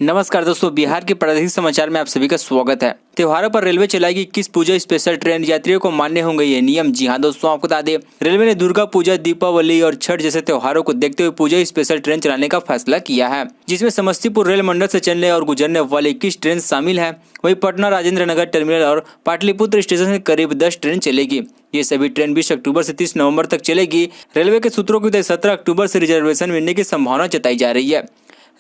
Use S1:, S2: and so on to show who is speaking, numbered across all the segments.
S1: नमस्कार दोस्तों, बिहार के प्रादेशिक समाचार में आप सभी का स्वागत है। त्योहारों पर रेलवे चलाएगी किस पूजा स्पेशल ट्रेन, यात्रियों को मान्य होंगे ये नियम। जी हां दोस्तों, आपको बता दें रेलवे ने दुर्गा पूजा, दीपावली और छठ जैसे त्योहारों को देखते हुए पूजा स्पेशल ट्रेन चलाने का फैसला किया है, जिसमें समस्तीपुर रेल मंडल से चलने और गुजरने वाली 21 ट्रेन शामिल है। वहीं पटना, राजेंद्र नगर टर्मिनल और पाटलिपुत्र स्टेशन से करीब 10 ट्रेन चलेगी। ये सभी ट्रेन 20 अक्टूबर से 30 नवंबर तक चलेगी। रेलवे के सूत्रों की 17 अक्टूबर से रिजर्वेशन मिलने की संभावना जताई जा रही है।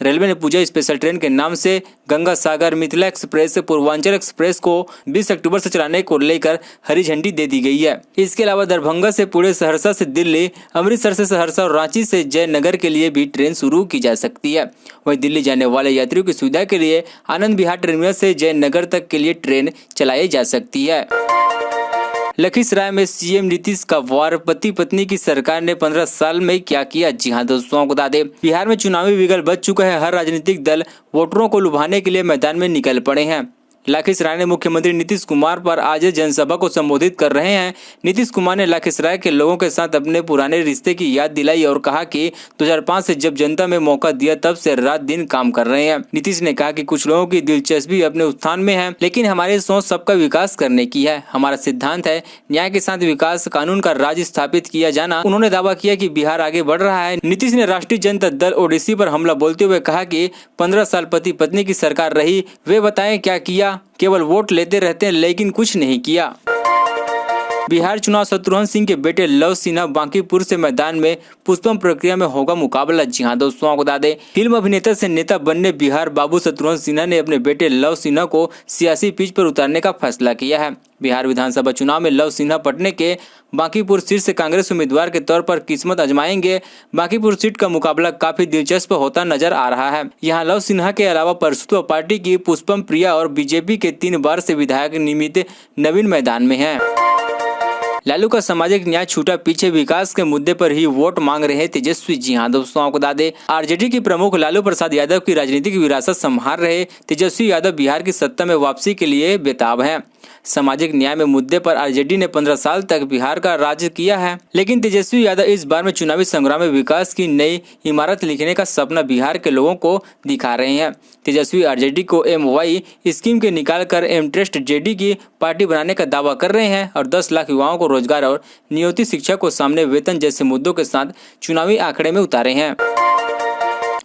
S1: रेलवे ने पूजा स्पेशल ट्रेन के नाम से गंगा सागर, मिथिला एक्सप्रेस, पूर्वांचल एक्सप्रेस को 20 अक्टूबर से चलाने को लेकर हरी झंडी दे दी गई है। इसके अलावा दरभंगा से पुणे, सहरसा से दिल्ली, अमृतसर से सहरसा और रांची से जयनगर के लिए भी ट्रेन शुरू की जा सकती है। वहीं दिल्ली जाने वाले यात्रियों की सुविधा के लिए आनंद विहार टर्मिनल से जयनगर तक के लिए ट्रेन चलाई जा सकती है। लखीसराय में सीएम नीतीश का वार, पति पत्नी की सरकार ने 15 साल में क्या किया। जी हां दोस्तों, आपको बता दें बिहार में चुनावी बिगल बच चुका है। हर राजनीतिक दल वोटरों को लुभाने के लिए मैदान में निकल पड़े हैं। लखीसराय ने मुख्यमंत्री नीतीश कुमार पर आज जनसभा को संबोधित कर रहे हैं। नीतीश कुमार ने लखीसराय के लोगों के साथ अपने पुराने रिश्ते की याद दिलाई और कहा कि 2005 से जब जनता में मौका दिया तब से रात दिन काम कर रहे हैं। नीतीश ने कहा कि कुछ लोगों की दिलचस्पी अपने उत्थान में है, लेकिन हमारी सोच सबका विकास करने की है। हमारा सिद्धांत है न्याय के साथ विकास, कानून का राज स्थापित किया जाना। उन्होंने दावा किया कि बिहार आगे बढ़ रहा है। नीतीश ने राष्ट्रीय जनता दल ओडीसी पर हमला बोलते हुए कहा कि 15 साल पति पत्नी की सरकार रही, वे बताएं क्या किया। केवल वोट लेते रहते हैं लेकिन कुछ नहीं किया। बिहार चुनाव शत्रुघ्न सिंह के बेटे लव सिन्हा बांकीपुर से मैदान में पुष्पम प्रक्रिया में होगा मुकाबला। जी हां दोस्तों, आपको बता दें फिल्म अभिनेता से नेता बनने बिहार बाबू शत्रुघ्न सिन्हा ने अपने बेटे लव सिन्हा को सियासी पिच पर उतारने का फैसला किया है। बिहार विधानसभा चुनाव में लव सिन्हा पटने के बांकीपुर सीट से कांग्रेस उम्मीदवार के तौर पर किस्मत आजमाएंगे। बांकीपुर सीट का मुकाबला काफी दिलचस्प होता नजर आ रहा है। यहां लव सिन्हा के अलावा परसुत्व पार्टी की पुष्पम प्रिया और बीजेपी के 3 बार से विधायक निमित नवीन मैदान में हैं। लालू का सामाजिक न्याय छूटा पीछे, विकास के मुद्दे पर ही वोट मांग रहे तेजस्वी। जी हां दोस्तों, आपको बता दें आरजेडी के प्रमुख लालू प्रसाद यादव की राजनीतिक विरासत संभाल रहे तेजस्वी यादव बिहार की सत्ता में वापसी के लिए बेताब हैं। सामाजिक न्याय में मुद्दे पर आरजेडी ने 15 साल तक बिहार का राज किया है, लेकिन तेजस्वी यादव इस बार में चुनावी संग्राम में विकास की नई इमारत लिखने का सपना बिहार के लोगों को दिखा रहे हैं। तेजस्वी आरजेडी को MY स्कीम के निकालकर एमट्रस्ट जेडी की पार्टी बनाने का दावा कर रहे हैं और 10 लाख युवाओं को रोजगार और नियोजित शिक्षा को सामने वेतन जैसे मुद्दों के साथ चुनावी आंकड़े में उतारे हैं।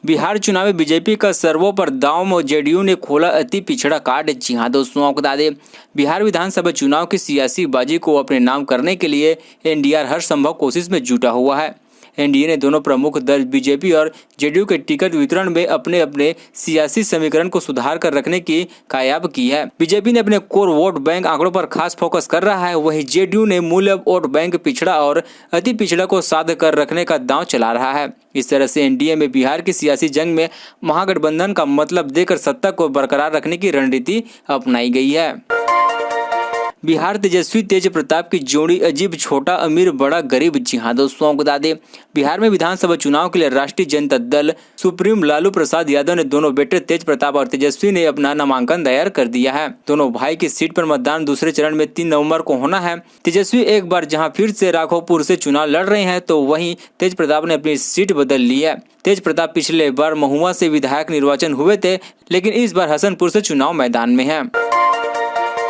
S1: बिहार चुनाव में बीजेपी का सर्वों पर दांव और जेडीयू ने खोला अति पिछड़ा कार्ड। जी हां दोस्तों, आपको बता दें बिहार विधानसभा चुनाव की सियासी बाजी को अपने नाम करने के लिए एनडीआर हर संभव कोशिश में जुटा हुआ है। एनडीए ने दोनों प्रमुख दल बीजेपी और जेडीयू के टिकट वितरण में अपने अपने सियासी समीकरण को सुधार कर रखने की कायाब की है। बीजेपी ने अपने कोर वोट बैंक आंकड़ों पर खास फोकस कर रहा है, वहीं जेडीयू ने मूल्य वोट बैंक पिछड़ा और अति पिछड़ा को साध कर रखने का दांव चला रहा है। इस तरह से एनडीए में बिहार की सियासी जंग में महागठबंधन का मतलब देकर सत्ता को बरकरार रखने की रणनीति अपनाई गई है। बिहार तेजस्वी तेज प्रताप की जोड़ी अजीब, छोटा अमीर बड़ा गरीब। जी हां दोस्तों, आपको बता दें बिहार में विधानसभा चुनाव के लिए राष्ट्रीय जनता दल सुप्रीम लालू प्रसाद यादव ने दोनों बेटे तेज प्रताप और तेजस्वी ने अपना नामांकन दायर कर दिया है। दोनों भाई की सीट पर मतदान दूसरे चरण में 3 नवंबर को होना है। तेजस्वी एक बार जहां फिर से राघोपुर से चुनाव लड़ रहे हैं तो वहीं तेज प्रताप ने अपनी सीट बदल ली है। तेज प्रताप पिछले बार महुआ से विधायक निर्वाचन हुए थे, लेकिन इस बार हसनपुर से चुनाव मैदान में है।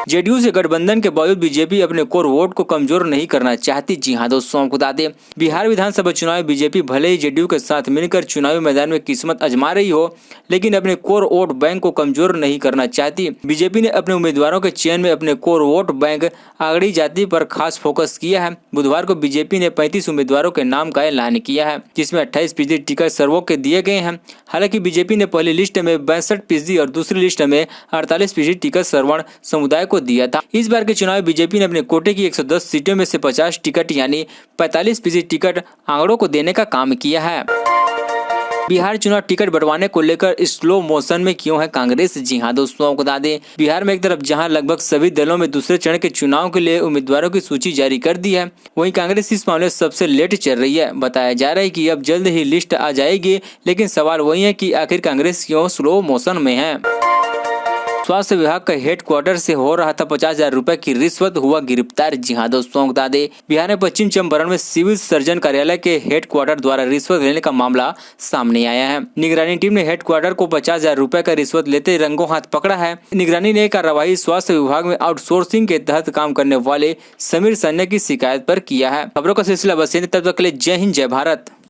S1: जेडीयू से गठबंधन के बावजूद बीजेपी अपने कोर वोट को कमजोर नहीं करना चाहती। जी हां दोस्तों, आपको बता दें बिहार विधानसभा चुनाव में बीजेपी भले ही जेडीयू के साथ मिलकर चुनावी मैदान में किस्मत आजमा रही हो, लेकिन अपने कोर वोट बैंक को कमजोर नहीं करना चाहती। बीजेपी ने अपने उम्मीदवारों के चयन में अपने कोर वोट बैंक आगड़ी जाति पर खास फोकस किया है। बुधवार को बीजेपी ने 35 उम्मीदवारों के नाम का ऐलान किया है, जिसमें 28% टिकट सर्वों के दिए गए हैं। हालांकि बीजेपी ने पहली लिस्ट में 62% और दूसरी लिस्ट में 48% टिकट सवर्ण समुदाय को दिया था। इस बार के चुनाव में बीजेपी ने अपने कोटे की 110 सीटों में से 50 टिकट यानी 45% टिकट आंकड़ों को देने का काम किया है। बिहार चुनाव टिकट बंटवाने को लेकर स्लो मोशन में क्यों है कांग्रेस। जी हां दोस्तों, आपको बता दें बिहार में एक तरफ जहां लगभग सभी दलों में दूसरे चरण के चुनाव के लिए उम्मीदवारों की सूची जारी कर दी है, वहीं कांग्रेस इस मामले सबसे लेट चल रही है। बताया जा रहा है कि अब जल्द ही लिस्ट आ जाएगी, लेकिन सवाल वही है कि आखिर कांग्रेस क्यों स्लो मोशन में है। स्वास्थ्य विभाग का हेडक्वार्टर से हो रहा था 50,000 रुपए की रिश्वत, हुआ गिरफ्तार। जी हां दोस्तों, बता दें बिहार में पश्चिम चंपारण में सिविल सर्जन कार्यालय के हेडक्वार्टर द्वारा रिश्वत लेने का मामला सामने आया है। निगरानी टीम ने हेडक्वार्टर को 50,000 रुपए का रिश्वत लेते रंगों हाथ पकड़ा है। निगरानी ने कार्रवाई स्वास्थ्य विभाग में आउटसोर्सिंग के तहत काम करने वाले समीर सन्या की शिकायत पर किया है। खबरों का सिलसिला बस यहीं, तब तक के लिए जय हिंद जय भारत।